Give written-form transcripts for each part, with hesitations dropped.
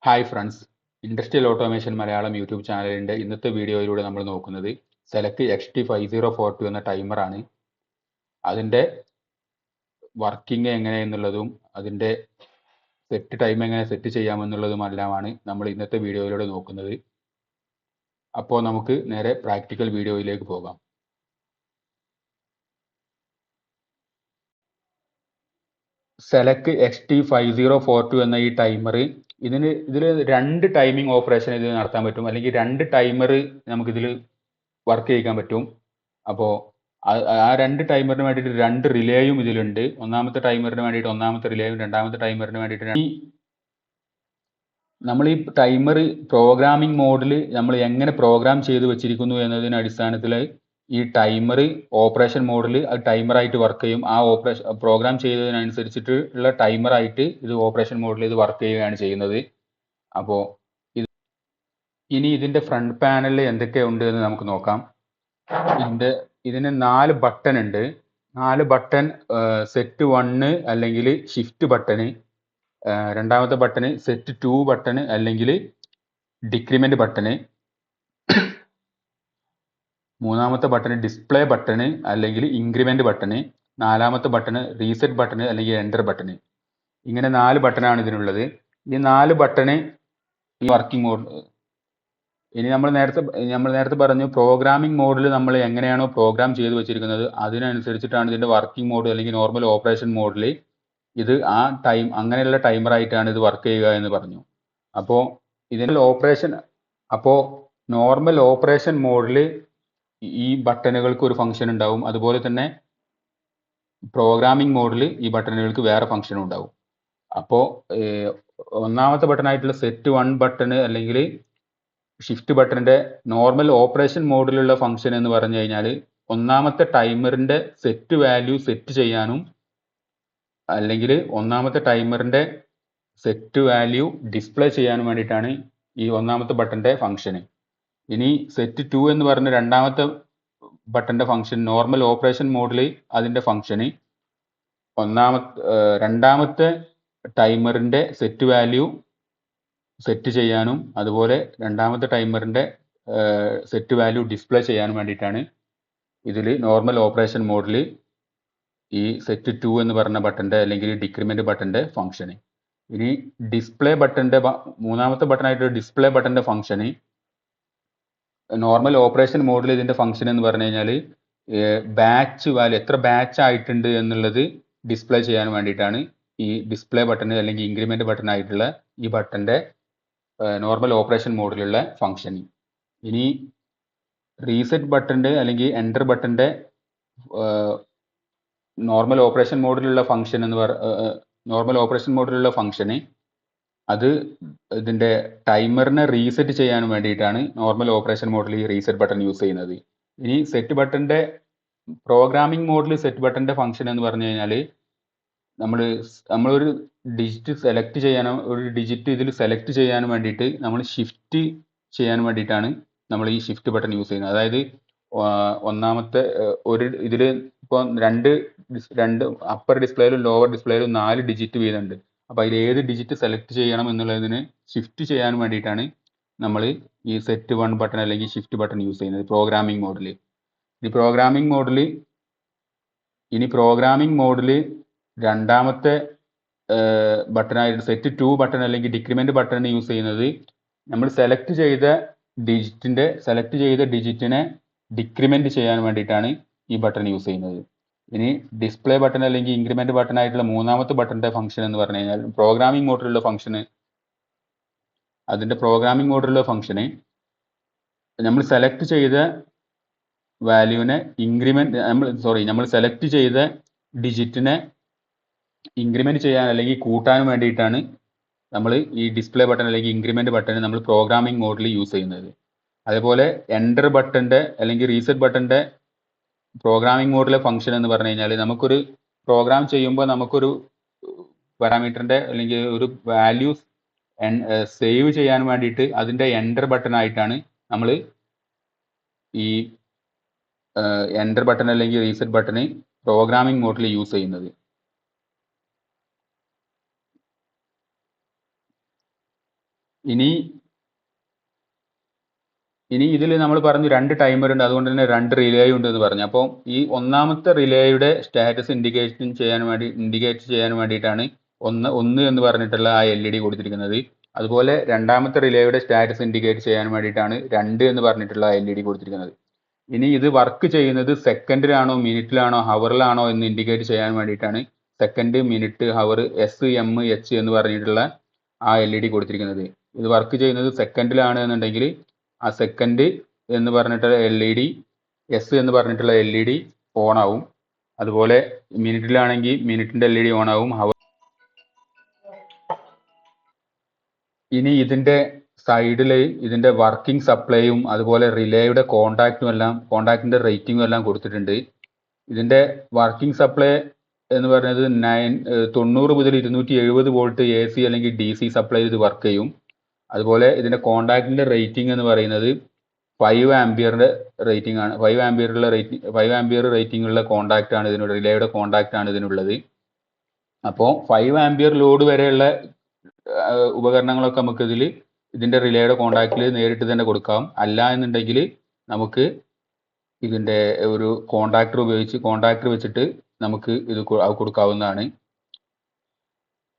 Hi friends, industrial automation Malayalam YouTube ചാനലിൻ്റെ ഇന്നത്തെ വീഡിയോയിലൂടെ നമ്മൾ നോക്കുന്നത് സെലക്ട് XT5042 എന്ന ടൈമറാണ്. അതിൻ്റെ വർക്കിംഗ് എങ്ങനെയെന്നുള്ളതും അതിൻ്റെ സെറ്റ് ടൈം എങ്ങനെ സെറ്റ് ചെയ്യാമെന്നുള്ളതുമെല്ലാമാണ് നമ്മൾ ഇന്നത്തെ വീഡിയോയിലൂടെ നോക്കുന്നത്. അപ്പോൾ നമുക്ക് നേരെ പ്രാക്ടിക്കൽ വീഡിയോയിലേക്ക് പോകാം. സെലക്ട് XT5042 എന്ന ഈ ടൈമർ ഇതിൽ രണ്ട് ടൈമിംഗ് ഓപ്പറേഷൻ ഇതിൽ നടത്താൻ പറ്റും, അല്ലെങ്കിൽ രണ്ട് ടൈമർ നമുക്കിതിൽ വർക്ക് ചെയ്യിക്കാൻ പറ്റും. അപ്പോൾ ആ രണ്ട് ടൈമറിന് വേണ്ടിയിട്ട് രണ്ട് റിലേയും ഇതിലുണ്ട്. ഒന്നാമത്തെ ടൈമറിന് വേണ്ടിയിട്ട് ഒന്നാമത്തെ റിലേയും രണ്ടാമത്തെ ടൈമറിന് വേണ്ടിയിട്ട് നമ്മൾ ഈ ടൈമർ പ്രോഗ്രാമിംഗ് മോഡിൽ നമ്മൾ എങ്ങനെ പ്രോഗ്രാം ചെയ്ത് വെച്ചിരിക്കുന്നു എന്നതിന് അടിസ്ഥാനത്തിൽ ഈ ടൈമർ ഓപ്പറേഷൻ മോഡിൽ അത് ടൈമറായിട്ട് വർക്ക് ചെയ്യും. ആ പ്രോഗ്രാം ചെയ്തതിനനുസരിച്ചിട്ട് ഉള്ള ടൈമറായിട്ട് ഇത് ഓപ്പറേഷൻ മോഡിൽ ഇത് വർക്ക് ചെയ്യുകയാണ് ചെയ്യുന്നത്. അപ്പോൾ ഇനി ഇതിൻ്റെ ഫ്രണ്ട് പാനലിൽ എന്തൊക്കെയുണ്ട് എന്ന് നമുക്ക് നോക്കാം. ഇതിന് 4 ബട്ടൺ ഉണ്ട്. 4 ബട്ടൺ സെറ്റ് 1 അല്ലെങ്കിൽ ഷിഫ്റ്റ് ബട്ടണ്, രണ്ടാമത്തെ ബട്ടണ് സെറ്റ് 2 ബട്ടണ് അല്ലെങ്കിൽ ഡിക്രിമെന്റ് ബട്ടണ്, മൂന്നാമത്തെ ബട്ടണ് ഡിസ്പ്ലേ ബട്ടണ് അല്ലെങ്കിൽ ഇൻക്രിമെന്റ് ബട്ടണ്, നാലാമത്തെ ബട്ടണ് റീസെറ്റ് ബട്ടണ് അല്ലെങ്കിൽ എൻ്റർ ബട്ടണ്. ഇങ്ങനെ 4 ബട്ടണാണ് ഇതിനുള്ളത്. ഈ 4 ബട്ടണ് ഈ വർക്കിംഗ് മോഡ്. ഇനി നമ്മൾ നേരത്തെ പറഞ്ഞു, പ്രോഗ്രാമിംഗ് മോഡിൽ നമ്മൾ എങ്ങനെയാണോ പ്രോഗ്രാം ചെയ്ത് വെച്ചിരിക്കുന്നത് അതിനനുസരിച്ചിട്ടാണ് ഇതിൻ്റെ വർക്കിംഗ് മോഡ് അല്ലെങ്കിൽ നോർമൽ ഓപ്പറേഷൻ മോഡിൽ ഇത് ആ ടൈം അങ്ങനെയുള്ള ടൈമറായിട്ടാണ് ഇത് വർക്ക് ചെയ്യുക എന്ന് പറഞ്ഞു. അപ്പോൾ നോർമൽ ഓപ്പറേഷൻ മോഡിൽ ഈ ബട്ടണുകൾക്ക് ഒരു ഫംഗ്ഷൻ ഉണ്ടാവും. അതുപോലെ തന്നെ പ്രോഗ്രാമിംഗ് മോഡിൽ ഈ ബട്ടണുകൾക്ക് വേറെ ഫംഗ്ഷൻ ഉണ്ടാവും. അപ്പോൾ ഒന്നാമത്തെ ബട്ടണായിട്ടുള്ള സെറ്റ് 1 ബട്ടൺ അല്ലെങ്കിൽ ഷിഫ്റ്റ് ബട്ടണിന്റെ നോർമൽ ഓപ്പറേഷൻ മോഡിലുള്ള ഫംഗ്ഷൻ എന്ന് പറഞ്ഞു കഴിഞ്ഞാൽ ഒന്നാമത്തെ ടൈമറിന്റെ സെറ്റ് വാല്യൂ സെറ്റ് ചെയ്യാനും അല്ലെങ്കിൽ ഒന്നാമത്തെ ടൈമറിന്റെ സെറ്റ് വാല്യൂ ഡിസ്പ്ലേ ചെയ്യാനും വേണ്ടിയിട്ടാണ് ഈ ഒന്നാമത്തെ ബട്ടന്റെ ഫംഗ്ഷൻ. ഇനി സെറ്റ് 2 എന്ന് പറഞ്ഞ രണ്ടാമത്തെ ബട്ടന്റെ ഫംഗ്ഷൻ നോർമൽ ഓപ്പറേഷൻ മോഡിൽ അതിന്റെ ഫംഗ്ഷന് രണ്ടാമത്തെ ടൈമറിന്റെ സെറ്റ് വാല്യൂ സെറ്റ് ചെയ്യാനും അതുപോലെ രണ്ടാമത്തെ ടൈമറിന്റെ സെറ്റ് വാല്യൂ ഡിസ്പ്ലേ ചെയ്യാനും വേണ്ടിയിട്ടാണ് ഇതിൽ നോർമൽ ഓപ്പറേഷൻ മോഡിൽ ഈ സെറ്റ് 2 എന്ന് പറഞ്ഞ ബട്ടന്റെ അല്ലെങ്കിൽ ഡിക്രിമെന്റ് ബട്ടന്റെ ഫംഗ്ഷന്. ഇനി ഡിസ്പ്ലേ ബട്ടന്റെ മൂന്നാമത്തെ ബട്ടണായിട്ട് ഡിസ്പ്ലേ ബട്ടന്റെ ഫംഗ്ഷന് നോർമൽ ഓപ്പറേഷൻ മോഡിൽ ഇതിന്റെ ഫംഗ്ഷൻ എന്ന് പറഞ്ഞു കഴിഞ്ഞാൽ ബാച്ച് വാല്യൂ എത്ര ബാച്ച് ആയിട്ടുണ്ട് എന്നുള്ളത് ഡിസ്പ്ലേ ചെയ്യാൻ വേണ്ടിയിട്ടാണ് ഈ ഡിസ്പ്ലേ ബട്ടൺ അല്ലെങ്കിൽ ഇൻക്രിമെന്റ് ബട്ടൺ ആയിട്ടുള്ള ഈ ബട്ടന്റെ നോർമൽ ഓപ്പറേഷൻ മോഡിലുള്ള ഫംഗ്ഷൻ. ഇനി റീസെറ്റ് ബട്ടന്റെ അല്ലെങ്കിൽ എൻ്റർ ബട്ടന്റെ നോർമൽ ഓപ്പറേഷൻ മോഡിലുള്ള ഫംഗ്ഷന് അത് ഇതിന്റെ ടൈമറിനെ റീസെറ്റ് ചെയ്യാൻ വേണ്ടിയിട്ടാണ് നോർമൽ ഓപ്പറേഷൻ മോഡിൽ ഈ റീസെറ്റ് ബട്ടൺ യൂസ് ചെയ്യുന്നത്. ഇനി സെറ്റ് പ്രോഗ്രാമിംഗ് മോഡിൽ സെറ്റ് ബട്ടന്റെ ഫംഗ്ഷൻ എന്ന് പറഞ്ഞു കഴിഞ്ഞാൽ നമ്മളൊരു ഡിജിറ്റ് സെലക്ട് ചെയ്യാനോ ഒരു ഡിജിറ്റ് ഇതിൽ സെലക്ട് ചെയ്യാൻ വേണ്ടിയിട്ട് നമ്മൾ ഷിഫ്റ്റ് ചെയ്യാൻ വേണ്ടിയിട്ടാണ് നമ്മൾ ഈ ഷിഫ്റ്റ് ബട്ടൺ യൂസ് ചെയ്യുന്നത്. അതായത് ഒന്നാമത്തെ ഒരു ഇതിൽ ഇപ്പോൾ രണ്ട് അപ്പർ ഡിസ്പ്ലേയിലും ലോവർ ഡിസ്പ്ലേയിലും 4 ഡിജിറ്റ് വീതമുണ്ട്. അപ്പോൾ അതിൽ ഏത് ഡിജിറ്റ് സെലക്ട് ചെയ്യണം എന്നുള്ളതിന് ഷിഫ്റ്റ് ചെയ്യാൻ വേണ്ടിയിട്ടാണ് നമ്മൾ ഈ സെറ്റ് 1 ബട്ടൺ അല്ലെങ്കിൽ ഷിഫ്റ്റ് ബട്ടൺ യൂസ് ചെയ്യുന്നത് പ്രോഗ്രാമിംഗ് മോഡിൽ. ഇനി പ്രോഗ്രാമിംഗ് മോഡിൽ രണ്ടാമത്തെ ബട്ടണായിട്ട് സെറ്റ് 2 ബട്ടൺ അല്ലെങ്കിൽ ഡിക്രിമെന്റ് ബട്ടൺ യൂസ് ചെയ്യുന്നത് നമ്മൾ സെലക്ട് ചെയ്ത ഡിജിറ്റിനെ ഡിക്രിമെന്റ് ചെയ്യാൻ വേണ്ടിയിട്ടാണ് ഈ ബട്ടൺ യൂസ് ചെയ്യുന്നത്. ഇനി ഡിസ്പ്ലേ ബട്ടൺ അല്ലെങ്കിൽ ഇൻക്രിമെന്റ് ബട്ടൺ ആയിട്ടുള്ള മൂന്നാമത്തെ ബട്ടന്റെ ഫംഗ്ഷൻ എന്ന് പറഞ്ഞു കഴിഞ്ഞാൽ പ്രോഗ്രാമിംഗ് മോഡിലുള്ള ഫംഗ്ഷന് നമ്മൾ സെലക്ട് ചെയ്ത വാല്യൂവിനെ നമ്മൾ സെലക്ട് ചെയ്ത ഡിജിറ്റിനെ ഇൻക്രിമെന്റ് ചെയ്യാൻ അല്ലെങ്കിൽ കൂട്ടാൻ വേണ്ടിയിട്ടാണ് നമ്മൾ ഈ ഡിസ്പ്ലേ ബട്ടൺ അല്ലെങ്കിൽ ഇൻക്രിമെന്റ് ബട്ടൺ നമ്മൾ പ്രോഗ്രാമിംഗ് മോഡിൽ യൂസ് ചെയ്യുന്നത്. അതേപോലെ എൻ്റർ ബട്ടന്റെ അല്ലെങ്കിൽ റീസെറ്റ് ബട്ടന്റെ പ്രോഗ്രാമിംഗ് മോഡിലെ ഫംഗ്ഷൻ എന്ന് പറഞ്ഞു കഴിഞ്ഞാൽ നമുക്കൊരു പ്രോഗ്രാം ചെയ്യുമ്പോൾ നമുക്കൊരു പാരാമീറ്ററിന്റെ അല്ലെങ്കിൽ ഒരു വാല്യൂ സേവ് ചെയ്യാൻ വേണ്ടിയിട്ട് അതിന്റെ എൻ്റർ ബട്ടൺ ആയിട്ടാണ് നമ്മൾ ഈ എൻ്റർ ബട്ടൺ അല്ലെങ്കിൽ റീസെറ്റ് ബട്ടൺ പ്രോഗ്രാമിംഗ് മോഡിൽ യൂസ് ചെയ്യുന്നത്. ഇനി ഇതിൽ നമ്മൾ പറഞ്ഞു 2 ടൈമർ ഉണ്ട്, അതുകൊണ്ട് തന്നെ 2 റിലേ ഉണ്ട് എന്ന് പറഞ്ഞു. അപ്പോൾ ഈ ഒന്നാമത്തെ റിലേയുടെ സ്റ്റാറ്റസ് ഇൻഡിക്കേറ്റ് ചെയ്യാൻ വേണ്ടിയിട്ടാണ് ഒന്ന് എന്ന് പറഞ്ഞിട്ടുള്ള ആ LED കൊടുത്തിരിക്കുന്നത്. അതുപോലെ രണ്ടാമത്തെ റിലേയുടെ സ്റ്റാറ്റസ് ഇൻഡിക്കേറ്റ് ചെയ്യാൻ വേണ്ടിയിട്ടാണ് 2 എന്ന് പറഞ്ഞിട്ടുള്ള ആ LED കൊടുത്തിരിക്കുന്നത്. ഇനി ഇത് വർക്ക് ചെയ്യുന്നത് സെക്കൻഡിലാണോ മിനിറ്റിലാണോ ഹവറിലാണോ എന്ന് ഇൻഡിക്കേറ്റ് ചെയ്യാൻ വേണ്ടിയിട്ടാണ് സെക്കൻഡ്, മിനിറ്റ്, ഹവർ, SMH എന്ന് പറഞ്ഞിട്ടുള്ള ആ LED കൊടുത്തിരിക്കുന്നത്. ഇത് വർക്ക് ചെയ്യുന്നത് സെക്കൻഡിലാണ് എന്നുണ്ടെങ്കിൽ ആ സെക്കൻഡ് എന്ന് പറഞ്ഞിട്ടുള്ള LED, എസ് എന്ന് പറഞ്ഞിട്ടുള്ള LED ഓൺ ആവും. അതുപോലെ മിനിറ്റിലാണെങ്കിൽ മിനിറ്റിന്റെ LED ഓൺ ആവും. ഇനി ഇതിന്റെ സൈഡിൽ ഇതിന്റെ വർക്കിംഗ് സപ്ലൈയും അതുപോലെ റിലേയുടെ കോണ്ടാക്റ്റിന്റെ റേറ്റിംഗും എല്ലാം കൊടുത്തിട്ടുണ്ട്. ഇതിന്റെ വർക്കിംഗ് സപ്ലൈ എന്ന് പറയുന്നത് 90 മുതൽ 270 വോൾട്ട് AC അല്ലെങ്കിൽ DC സപ്ലൈ ഇത് വർക്ക് ചെയ്യും. അതുപോലെ ഇതിന്റെ കോണ്ടാക്റ്റിന്റെ റേറ്റിംഗ് എന്ന് പറയുന്നത് 5 ആംപിയറിന്റെ റേറ്റിംഗ് ആണ്. 5 ആംപിയർ റേറ്റിംഗ് ഉള്ള കോണ്ടാക്റ്റ് ആണ് ഇതിനുള്ള, റിലേയുടെ കോണ്ടാക്റ്റ് ആണ് ഇതിനുള്ളത്. അപ്പോൾ 5 ആംപിയർ ലോഡ് വരെയുള്ള ഉപകരണങ്ങളൊക്കെ നമുക്ക് ഇതിന്റെ റിലേയുടെ കോണ്ടാക്റ്റിൽ നേരിട്ട് തന്നെ കൊടുക്കാം. അല്ല എന്നുണ്ടെങ്കിൽ നമുക്ക് ഇതിന്റെ ഒരു കോണ്ടാക്ടർ വെച്ചിട്ട് നമുക്ക് ഇത് കൊടുക്കാവുന്നതാണ്.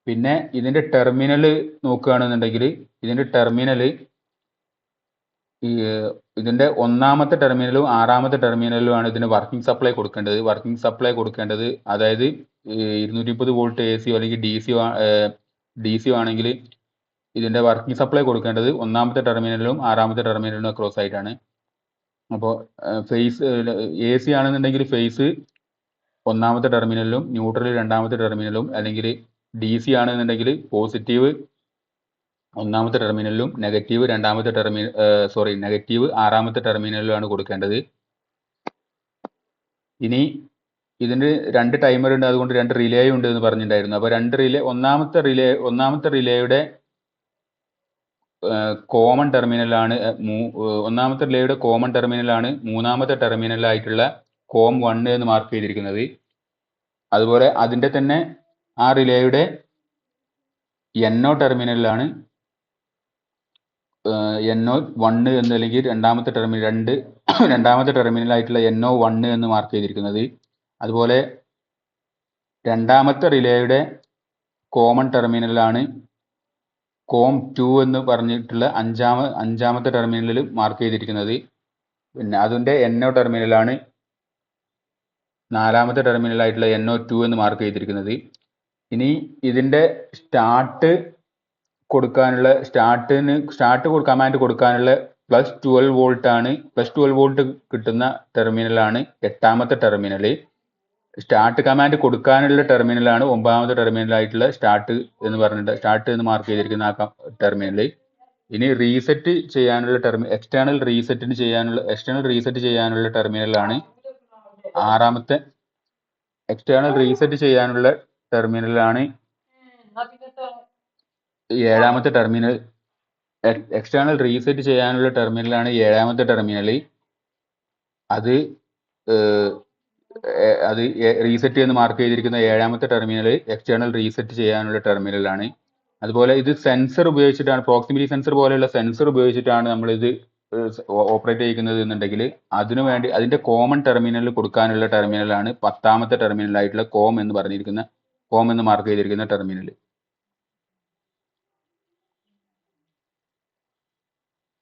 പിന്നെ ഇതിന്റെ ടെർമിനൽ നോക്കുകയാണെന്നുണ്ടെങ്കിൽ ഇതിന്റെ ടെർമിനൽ ഇതിന്റെ ഒന്നാമത്തെ ടെർമിനലും ആറാമത്തെ ടെർമിനലുമാണ് ഇതിന് വർക്കിംഗ് സപ്ലൈ കൊടുക്കേണ്ടത്. അതായത് 230 വോൾട്ട് AC അല്ലെങ്കിൽ DC ആണെങ്കിൽ ഇതിന്റെ വർക്കിംഗ് സപ്ലൈ കൊടുക്കേണ്ടത് ഒന്നാമത്തെ ടെർമിനലിലും ആറാമത്തെ ടെർമിനലിലും അക്രോസ് ആയിട്ടാണ്. അപ്പോൾ ഫേസ് AC ആണെന്നുണ്ടെങ്കിൽ ഫേസ് ഒന്നാമത്തെ ടെർമിനലിലും ന്യൂട്രൽ രണ്ടാമത്തെ ടെർമിനലും, അല്ലെങ്കിൽ DC ആണെന്നുണ്ടെങ്കിൽ പോസിറ്റീവ് ഒന്നാമത്തെ ടെർമിനലിലും നെഗറ്റീവ് ആറാമത്തെ ടെർമിനലിലുമാണ് കൊടുക്കേണ്ടത്. ഇനി ഇതിന് 2 ടൈമർ ഉണ്ട്, അതുകൊണ്ട് 2 റിലേ ഉണ്ട് എന്ന് പറഞ്ഞിട്ടുണ്ടായിരുന്നു. അപ്പോൾ ഒന്നാമത്തെ റിലേയുടെ കോമൺ ടെർമിനലാണ് മൂന്നാമത്തെ ടെർമിനലായിട്ടുള്ള COM 1 എന്ന് മാർക്ക് ചെയ്തിരിക്കുന്നത്. അതുപോലെ അതിന്റെ തന്നെ ആ റിലേയുടെ NO ടെർമിനലാണ് NO1 എന്ന്, അല്ലെങ്കിൽ രണ്ടാമത്തെ ടെർമിനലായിട്ടുള്ള NO1 എന്ന് മാർക്ക് ചെയ്തിരിക്കുന്നത്. അതുപോലെ രണ്ടാമത്തെ റിലേയുടെ കോമൺ ടെർമിനലാണ് COM 2 എന്ന് പറഞ്ഞിട്ടുള്ള അഞ്ചാമത്തെ ടെർമിനലിൽ മാർക്ക് ചെയ്തിരിക്കുന്നത്. പിന്നെ അതിന്റെ NO ടെർമിനലാണ് നാലാമത്തെ ടെർമിനലായിട്ടുള്ള NO2 എന്ന് മാർക്ക് ചെയ്തിരിക്കുന്നത്. ഇനി ഇതിന്റെ സ്റ്റാർട്ട് കമാൻഡ് കൊടുക്കാനുള്ള +12 വോൾട്ട് ആണ്. +12 വോൾട്ട് കിട്ടുന്ന ടെർമിനലാണ് എട്ടാമത്തെ ടെർമിനൽ. സ്റ്റാർട്ട് കമാൻഡ് കൊടുക്കാനുള്ള ടെർമിനലാണ് ഒമ്പതാമത്തെ ടെർമിനലായിട്ടുള്ള സ്റ്റാർട്ട് എന്ന് മാർക്ക് ചെയ്തിരിക്കുന്ന ആ ടെർമിനൽ. ഇനി റീസെറ്റ് ചെയ്യാനുള്ള എക്സ്റ്റേണൽ റീസെറ്റ് ചെയ്യാനുള്ള ടെർമിനലാണ് ഏഴാമത്തെ ടെർമിനൽ. എക്സ്റ്റേണൽ റീസെറ്റ് ചെയ്യാനുള്ള ടെർമിനലാണ് ഏഴാമത്തെ ടെർമിനൽ. അത് റീസെറ്റ് എന്ന് മാർക്ക് ചെയ്തിരിക്കുന്ന ഏഴാമത്തെ ടെർമിനൽ എക്സ്റ്റേണൽ റീസെറ്റ് ചെയ്യാനുള്ള ടെർമിനലാണ്. അതുപോലെ ഇത് സെൻസർ ഉപയോഗിച്ചിട്ടാണ്, പ്രോക്സിമിറ്റി സെൻസർ പോലെയുള്ള സെൻസർ ഉപയോഗിച്ചിട്ടാണ് നമ്മൾ ഇത് ഓപ്പറേറ്റ് ചെയ്യുന്നത് എന്നുണ്ടെങ്കിൽ അതിനുവേണ്ടി അതിന്റെ കോമൺ ടെർമിനൽ കൊടുക്കാനുള്ള ടെർമിനലാണ് പത്താമത്തെ ടെർമിനലായിട്ടുള്ള COM എന്ന് മാർക്ക് ചെയ്തിരിക്കുന്ന ടെർമിനൽ.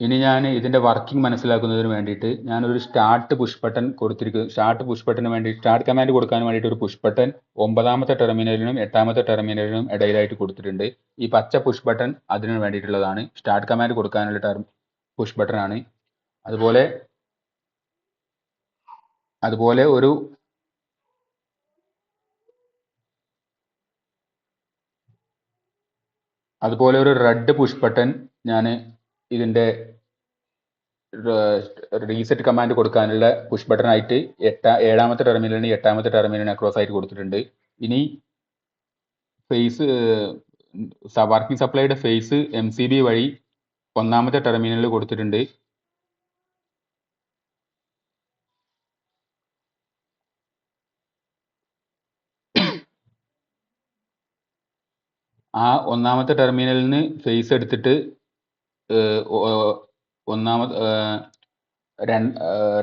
ഇനി ഞാൻ ഇതിന്റെ വർക്കിംഗ് മനസ്സിലാക്കുന്നതിന് വേണ്ടിയിട്ട് ഞാനൊരു സ്റ്റാർട്ട് പുഷ് ബട്ടൺ കൊടുത്തിരിക്കുന്നു. സ്റ്റാർട്ട് കമാൻഡ് കൊടുക്കാൻ വേണ്ടിയിട്ട് ഒരു പുഷ് ബട്ടൺ ഒമ്പതാമത്തെ ടെർമിനലിനും എട്ടാമത്തെ ടെർമിനലിനും ഇടയിലായിട്ട് കൊടുത്തിട്ടുണ്ട്. ഈ പച്ച പുഷ് ബട്ടൺ അതിന് വേണ്ടിയിട്ടുള്ളതാണ്, സ്റ്റാർട്ട് കമാൻഡ് കൊടുക്കാനുള്ള പുഷ് ബട്ടൺ ആണ്. അതുപോലെ ഒരു റെഡ് പുഷ് ബട്ടൺ ഞാൻ ഇതിന്റെ റീസെറ്റ് കമാൻഡ് കൊടുക്കാനുള്ള പുഷ് ബട്ടൺ ആയിട്ട് ഏഴാമത്തെ ടെർമിനലിന് എട്ടാമത്തെ ടെർമിനലിന് അക്രോസ് ആയിട്ട് കൊടുത്തിട്ടുണ്ട്. ഇനി വർക്കിംഗ് സപ്ലൈയുടെ ഫേസ് MCB വഴി ഒന്നാമത്തെ ടെർമിനലിൽ കൊടുത്തിട്ടുണ്ട്. ആ ഒന്നാമത്തെ ടെർമിനലിന് ഫേസ് എടുത്തിട്ട്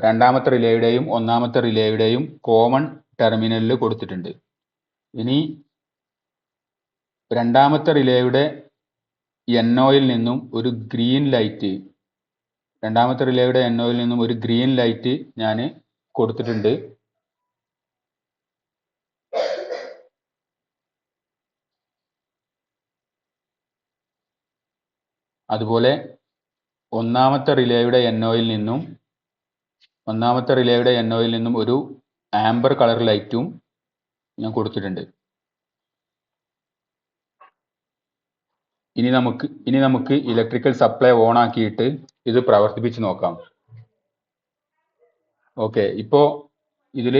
രണ്ടാമത്തെ റിലേയുടെയും ഒന്നാമത്തെ റിലേയുടെയും കോമൺ ടെർമിനലിൽ കൊടുത്തിട്ടുണ്ട്. ഇനി രണ്ടാമത്തെ റിലേയുടെ NOയിൽ നിന്നും ഒരു ഗ്രീൻ ലൈറ്റ് ഞാൻ കൊടുത്തിട്ടുണ്ട്. അതുപോലെ ഒന്നാമത്തെ റിലേയുടെ NOയിൽ നിന്നും ഒരു ആംബർ കളർ ലൈറ്റും ഞാൻ കൊടുത്തിട്ടുണ്ട്. ഇനി നമുക്ക് ഇലക്ട്രിക്കൽ സപ്ലൈ ഓൺ ആക്കിയിട്ട് ഇത് പ്രവർത്തിപ്പിച്ച് നോക്കാം. ഓക്കെ, ഇപ്പോൾ ഇതിൽ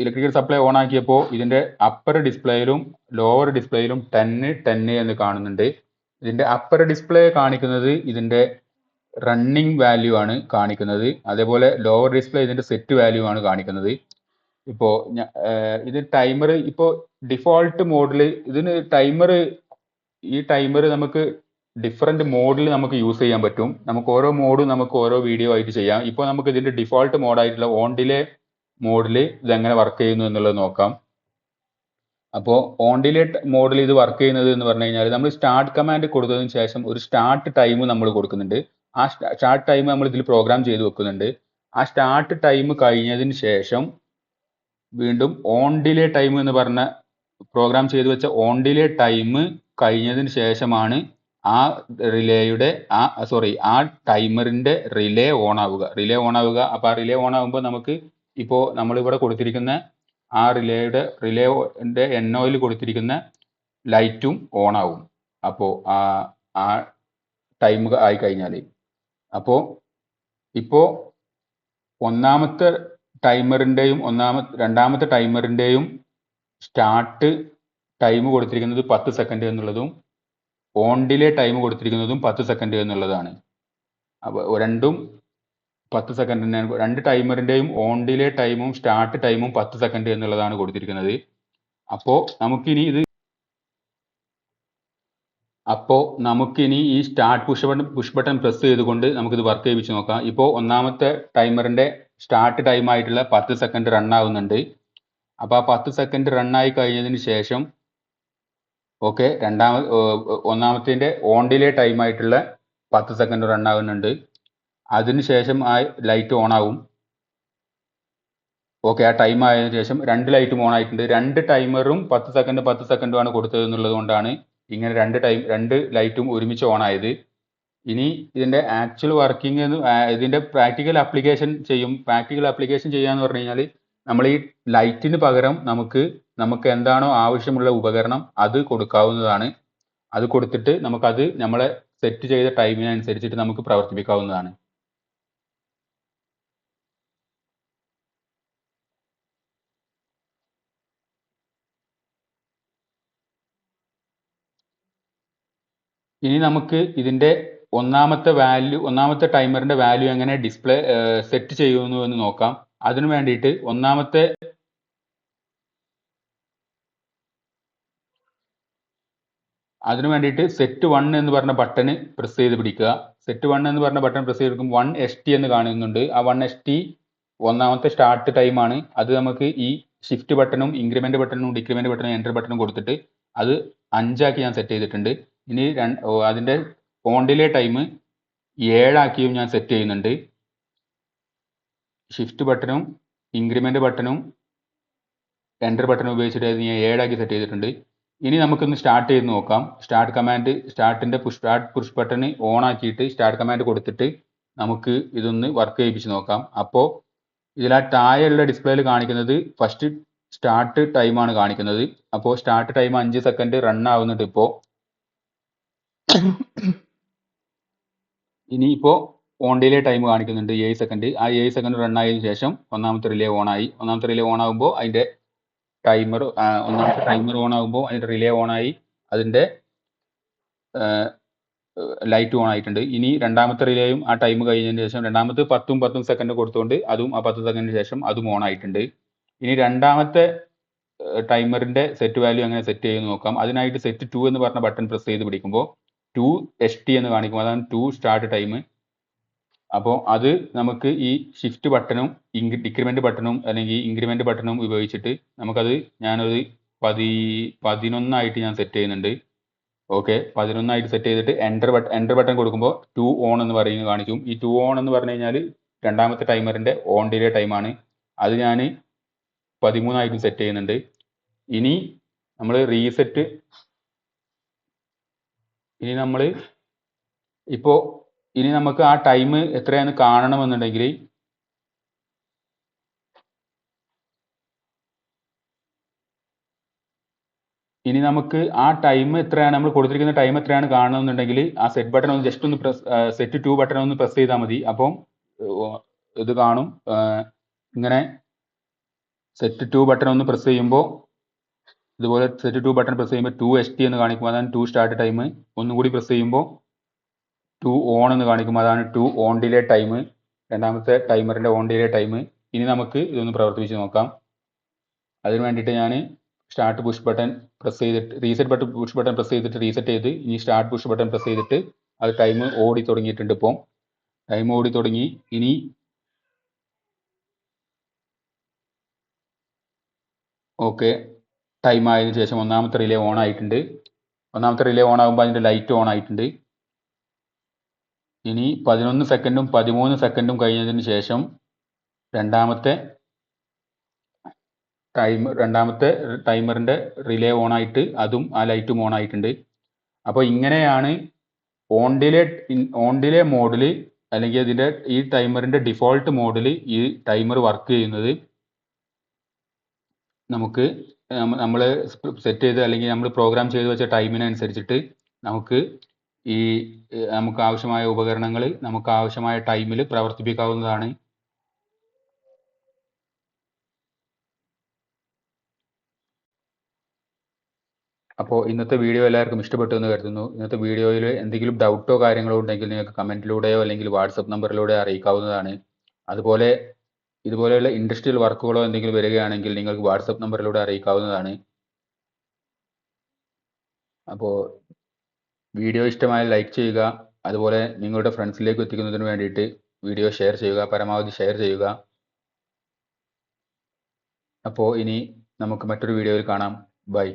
ഇലക്ട്രിക്കൽ സപ്ലൈ ഓൺ ആക്കിയപ്പോൾ ഇതിന്റെ അപ്പർ ഡിസ്പ്ലേയിലും ലോവർ ഡിസ്പ്ലേയിലും 10 എന്ന് കാണുന്നുണ്ട്. ഇതിന്റെ അപ്പർ ഡിസ്പ്ലേ കാണിക്കുന്നത് ഇതിന്റെ റണ്ണിങ് വാല്യൂ ആണ് കാണിക്കുന്നത്. അതേപോലെ ലോവർ ഡിസ്പ്ലേ ഇതിന്റെ സെറ്റ് വാല്യൂ ആണ് കാണിക്കുന്നത്. ഇപ്പോൾ ഇത് ടൈമർ ഇപ്പോൾ ഡിഫോൾട്ട് മോഡിൽ ഇതിന് ഈ ടൈമർ നമുക്ക് ഡിഫറെന്റ് മോഡിൽ നമുക്ക് യൂസ് ചെയ്യാൻ പറ്റും. നമുക്ക് ഓരോ മോഡും നമുക്ക് ഓരോ വീഡിയോ ആയിട്ട് ചെയ്യാം. ഇപ്പോൾ നമുക്ക് ഇതിന്റെ ഡിഫോൾട്ട് മോഡായിട്ടുള്ള ഓൺ ഡിലേ മോഡിൽ ഇതെങ്ങനെ വർക്ക് ചെയ്യുന്നു എന്നുള്ളത് നോക്കാം. അപ്പോൾ ഓൺ ഡിലേ മോഡിൽ ഇത് വർക്ക് ചെയ്യുന്നത് എന്ന് പറഞ്ഞു കഴിഞ്ഞാൽ നമ്മൾ സ്റ്റാർട്ട് കമാൻഡ് കൊടുത്തതിന് ശേഷം ഒരു സ്റ്റാർട്ട് ടൈം നമ്മൾ കൊടുക്കുന്നുണ്ട്. ആ സ്റ്റാർട്ട് ടൈം നമ്മൾ ഇതിൽ പ്രോഗ്രാം ചെയ്ത് വെക്കുന്നുണ്ട്. ആ സ്റ്റാർട്ട് ടൈം കഴിഞ്ഞതിന് ശേഷം വീണ്ടും ഓൺ ഡിലേ ടൈം എന്ന് പറഞ്ഞ പ്രോഗ്രാം ചെയ്ത് വെച്ച ഓൺ ഡിലേ ടൈം കഴിഞ്ഞതിന് ശേഷമാണ് ആ ടൈമറിന്റെ റിലേ ഓൺ ആവുക. അപ്പോൾ ആ റിലേ ഓൺ ആകുമ്പോൾ നമുക്ക് ഇപ്പോൾ നമ്മളിവിടെ കൊടുത്തിരിക്കുന്ന ആ റിലേയുടെ NOയിൽ കൊടുത്തിരിക്കുന്ന ലൈറ്റും ഓൺ ആവും. അപ്പോൾ ആ ടൈം ആയി കഴിഞ്ഞാൽ അപ്പോൾ ഇപ്പോൾ രണ്ടാമത്തെ ടൈമറിന്റെയും സ്റ്റാർട്ട് ടൈം കൊടുത്തിരിക്കുന്നത് 10 സെക്കൻഡ് എന്നുള്ളതും ഓൺ ഡിലേ ടൈം കൊടുത്തിരിക്കുന്നതും 10 സെക്കൻഡ് എന്നുള്ളതാണ്. അപ്പോൾ രണ്ടും 10 സെക്കൻഡ് തന്നെയാണ്. രണ്ട് ടൈമറിന്റെയും ഓൺ ഡിലേ ടൈമും സ്റ്റാർട്ട് ടൈമും 10 സെക്കൻഡ് എന്നുള്ളതാണ് കൊടുത്തിരിക്കുന്നത്. അപ്പോൾ നമുക്കിനി ഈ സ്റ്റാർട്ട് പുഷ് ബട്ടൺ പ്രസ് ചെയ്തുകൊണ്ട് നമുക്കിത് വർക്ക് ചെയ്യിപ്പിച്ച് നോക്കാം. ഇപ്പോൾ ഒന്നാമത്തെ ടൈമറിന്റെ സ്റ്റാർട്ട് ടൈം ആയിട്ടുള്ള 10 സെക്കൻഡ് റൺ ആവുന്നുണ്ട്. അപ്പോൾ ആ 10 സെക്കൻഡ് റൺ ആയി കഴിഞ്ഞതിന് ശേഷം ഓക്കെ, ഒന്നാമത്തെ ഓൺ ഡിലേ ടൈം ആയിട്ടുള്ള 10 സെക്കൻഡ് റൺ ആവുന്നുണ്ട്. അതിനുശേഷം ആ ലൈറ്റ് ഓൺ ആവും. ഓക്കെ, ആ ടൈം ആയതിനു ശേഷം രണ്ട് ലൈറ്റും ഓൺ ആയിട്ടുണ്ട്. രണ്ട് ടൈമറും 10 സെക്കൻഡുമാണ് കൊടുത്തത് എന്നുള്ളത് കൊണ്ടാണ് ഇങ്ങനെ രണ്ട് ലൈറ്റും ഒരുമിച്ച് ഓൺ ആയത്. ഇനി ഇതിന്റെ ആക്ച്വൽ വർക്കിംഗ് ഇതിന്റെ പ്രാക്ടിക്കൽ ആപ്ലിക്കേഷൻ ചെയ്യാന്ന് പറഞ്ഞു കഴിഞ്ഞാൽ നമ്മൾ ഈ ലൈറ്റിന് പകരം നമുക്ക് എന്താണോ ആവശ്യമുള്ള ഉപകരണം അത് കൊടുക്കാവുന്നതാണ്. അത് കൊടുത്തിട്ട് നമുക്കത് നമ്മളെ സെറ്റ് ചെയ്ത ടൈമിനനുസരിച്ചിട്ട് നമുക്ക് പ്രവർത്തിപ്പിക്കാവുന്നതാണ്. ഇനി നമുക്ക് ഇതിന്റെ ഒന്നാമത്തെ ടൈമറിന്റെ വാല്യൂ എങ്ങനെ ഡിസ്പ്ലേ സെറ്റ് ചെയ്യുന്നു എന്ന് നോക്കാം. അതിനു വേണ്ടിയിട്ട് സെറ്റ് 1 എന്ന് പറഞ്ഞ ബട്ടൺ പ്രസ് ചെയ്ത് പിടിക്കുക. സെറ്റ് 1 എന്ന് പറഞ്ഞ ബട്ടൺ പ്രസ് ചെയ്ത് 1ST എന്ന് കാണുന്നുണ്ട്. ആ 1ST ഒന്നാമത്തെ സ്റ്റാർട്ട് ടൈം ആണ്. അത് നമുക്ക് ഈ ഷിഫ്റ്റ് ബട്ടണും ഇൻക്രിമെന്റ് ബട്ടണും ഡിക്രിമെന്റ് ബട്ടണും എൻ്റർ ബട്ടണും കൊടുത്തിട്ട് അത് 5 ആക്കി ഞാൻ സെറ്റ് ചെയ്തിട്ടുണ്ട്. ഇനി അതിന്റെ ഓൺ ഡിലേ ടൈം 7 ആക്കിയും ഞാൻ സെറ്റ് ചെയ്യുന്നുണ്ട്. ഷിഫ്റ്റ് ബട്ടണും ഇൻക്രിമെന്റ് ബട്ടണും എൻ്റർ ബട്ടണും ഉപയോഗിച്ചിട്ട് ഞാൻ 7 ആക്കി സെറ്റ് ചെയ്തിട്ടുണ്ട്. ഇനി നമുക്കൊന്ന് സ്റ്റാർട്ട് ചെയ്ത് നോക്കാം. സ്റ്റാർട്ടിന്റെ പുഷ് ബട്ടൺ ഓൺ ആക്കിയിട്ട് സ്റ്റാർട്ട് കമാൻഡ് കൊടുത്തിട്ട് നമുക്ക് ഇതൊന്ന് വർക്ക് ചെയ്യിപ്പിച്ച് നോക്കാം. അപ്പോൾ ഇതിൽ ആ താഴെയുള്ള ഡിസ്പ്ലേയിൽ കാണിക്കുന്നത് ഫസ്റ്റ് സ്റ്റാർട്ട് ടൈമാണ് കാണിക്കുന്നത്. അപ്പോൾ സ്റ്റാർട്ട് ടൈം 5 സെക്കൻഡ് റൺ ആവുന്നുണ്ട്. ഇനിയിപ്പോൾ ഓൺ ഡിലേ ടൈം കാണിക്കുന്നുണ്ട് 7 സെക്കൻഡ്. ആ 7 സെക്കൻഡ് റൺ ആയതിനു ശേഷം ഒന്നാമത്തെ റിലേ ഓൺ ആയി. ഒന്നാമത്തെ റിലേ ഓൺ ആകുമ്പോൾ അതിന്റെ ഒന്നാമത്തെ ടൈമർ ഓൺ ആകുമ്പോൾ അതിന്റെ റിലേ ഓൺ ആയി, അതിന്റെ ലൈറ്റ് ഓൺ ആയിട്ടുണ്ട്. ഇനി രണ്ടാമത്തെ റിലേയും ആ ടൈം കഴിഞ്ഞതിന് ശേഷം രണ്ടാമത്തെ 10 സെക്കൻഡ് കൊടുത്തുകൊണ്ട് അതും ആ 10 സെക്കൻഡിന് ശേഷം അതും ഓൺ ആയിട്ടുണ്ട്. ഇനി രണ്ടാമത്തെ ടൈമറിന്റെ സെറ്റ് വാല്യൂ എങ്ങനെ സെറ്റ് ചെയ്യുമെന്ന് നോക്കാം. അതിനായിട്ട് സെറ്റ് 2 എന്ന് പറഞ്ഞ ബട്ടൺ പ്രസ് ചെയ്ത് പിടിക്കുമ്പോൾ 2ST എന്ന് കാണിക്കും, അതാണ് 2 സ്റ്റാർട്ട് ടൈം. അപ്പോൾ അത് നമുക്ക് ഈ ഷിഫ്റ്റ് ബട്ടണും ഡിക്രിമെന്റ് ബട്ടണും അല്ലെങ്കിൽ ഇൻക്രിമെന്റ് ബട്ടണും ഉപയോഗിച്ചിട്ട് നമുക്കത് ഞാനൊരു 11 ഞാൻ സെറ്റ് ചെയ്യുന്നുണ്ട്. ഓക്കെ, 11 സെറ്റ് ചെയ്തിട്ട് എൻ്റർ ബട്ടൺ കൊടുക്കുമ്പോൾ 2 ഓൺ എന്ന് പറയുന്നത് കാണിക്കും. ഈ 2 ഓൺ എന്ന് പറഞ്ഞു കഴിഞ്ഞാൽ രണ്ടാമത്തെ ടൈമറിന്റെ ഓൺ ഡിലേ ടൈമാണ്. അത് ഞാൻ 13 സെറ്റ് ചെയ്യുന്നുണ്ട്. ഇനി നമ്മൾ ഇനി നമുക്ക് ആ ടൈം എത്രയാണെന്ന് കാണണമെന്നുണ്ടെങ്കിൽ ഇനി നമുക്ക് ആ ടൈം എത്രയാണ്, നമ്മൾ കൊടുത്തിരിക്കുന്ന ടൈം എത്രയാണ് കാണണമെന്നുണ്ടെങ്കിൽ ആ സെറ്റ് ബട്ടൺ ഒന്ന് ജസ്റ്റ് ഒന്ന് സെറ്റ് 2 ബട്ടൺ ഒന്ന് പ്രസ് ചെയ്താൽ മതി. അപ്പം ഇത് കാണും. ഇങ്ങനെ സെറ്റ് 2 ബട്ടൺ ഒന്ന് പ്രസ് ചെയ്യുമ്പോൾ ഇതുപോലെ സെറ്റ് 2 ബട്ടൺ പ്രസ് ചെയ്യുമ്പോൾ 2ST എന്ന് കാണിക്കും, അതാണ് 2 സ്റ്റാർട്ട് ടൈം. ഒന്നും കൂടി പ്രസ് ചെയ്യുമ്പോൾ 2 ഓൺ എന്ന് കാണിക്കും, അതാണ് 2 ഓൺ ഡിലേ ടൈം, രണ്ടാമത്തെ ടൈമറിന്റെ ഓൺ ഡിലേ ടൈം. ഇനി നമുക്ക് ഇതൊന്ന് പ്രവർത്തിപ്പിച്ച് നോക്കാം. അതിന് വേണ്ടിയിട്ട് ഞാൻ സ്റ്റാർട്ട് പുഷ് ബട്ടൺ പ്രസ് ചെയ്തിട്ട് റീസെറ്റ് പുഷ് ബട്ടൺ പ്രസ് ചെയ്തിട്ട് റീസെറ്റ് ചെയ്ത് ഇനി സ്റ്റാർട്ട് പുഷ് ബട്ടൺ പ്രസ് ചെയ്തിട്ട് അത് ടൈം ഓടി തുടങ്ങിയിട്ടുണ്ട്. ഇപ്പോൾ ടൈം ഓടി തുടങ്ങി. ഇനി ഓക്കെ, ടൈം ആയതിനു ശേഷം ഒന്നാമത്തെ റിലേ ഓൺ ആയിട്ടുണ്ട്. ഒന്നാമത്തെ റിലേ ഓൺ ആകുമ്പോൾ അതിൻ്റെ ലൈറ്റ് ഓൺ ആയിട്ടുണ്ട്. ഇനി 11 സെക്കൻഡും 13 സെക്കൻഡും കഴിഞ്ഞതിന് ശേഷം രണ്ടാമത്തെ ടൈമറിന്റെ റിലേ ഓൺ ആയിട്ട് അതും ആ ലൈറ്റും ഓൺ ആയിട്ടുണ്ട്. അപ്പോൾ ഇങ്ങനെയാണ് ഓൺ ഡിലേ മോഡിൽ അല്ലെങ്കിൽ ഇതിന്റെ ഈ ടൈമറിന്റെ ഡിഫോൾട്ട് മോഡിൽ ഈ ടൈമർ വർക്ക് ചെയ്യുന്നത്. നമുക്ക് നമ്മൾ സെറ്റ് ചെയ്ത് അല്ലെങ്കിൽ നമ്മൾ പ്രോഗ്രാം ചെയ്ത് വെച്ച ടൈമിനനുസരിച്ചിട്ട് നമുക്ക് നമുക്ക് ആവശ്യമായ ഉപകരണങ്ങൾ നമുക്ക് ആവശ്യമായ ടൈമിൽ പ്രവർത്തിപ്പിക്കാവുന്നതാണ്. അപ്പോൾ ഇന്നത്തെ വീഡിയോ എല്ലാവർക്കും ഇഷ്ടപ്പെട്ടു എന്ന് കരുതുന്നു. ഇന്നത്തെ വീഡിയോയിൽ എന്തെങ്കിലും ഡൗട്ടോ കാര്യങ്ങളോ ഉണ്ടെങ്കിൽ നിങ്ങൾക്ക് കമൻറ്റിലൂടെയോ അല്ലെങ്കിൽ വാട്സപ്പ് നമ്പറിലൂടെ അറിയിക്കാവുന്നതാണ്. അതുപോലെ ഇതുപോലെയുള്ള ഇൻഡസ്ട്രിയൽ വർക്കുകളോ എന്തെങ്കിലും വരികയാണെങ്കിൽ നിങ്ങൾക്ക് വാട്സപ്പ് നമ്പറിലൂടെ അറിയിക്കാവുന്നതാണ്. അപ്പോൾ വീഡിയോ ഇഷ്ടമായ ലൈക്ക് ചെയ്യുക. അതുപോലെ നിങ്ങളുടെ ഫ്രണ്ട്സിലേക്ക് എത്തിക്കുന്നതിന് വേണ്ടിയിട്ട് വീഡിയോ ഷെയർ ചെയ്യുക, പരമാവധി ഷെയർ ചെയ്യുക. അപ്പോൾ ഇനി നമുക്ക് മറ്റൊരു വീഡിയോയിൽ കാണാം. ബൈ.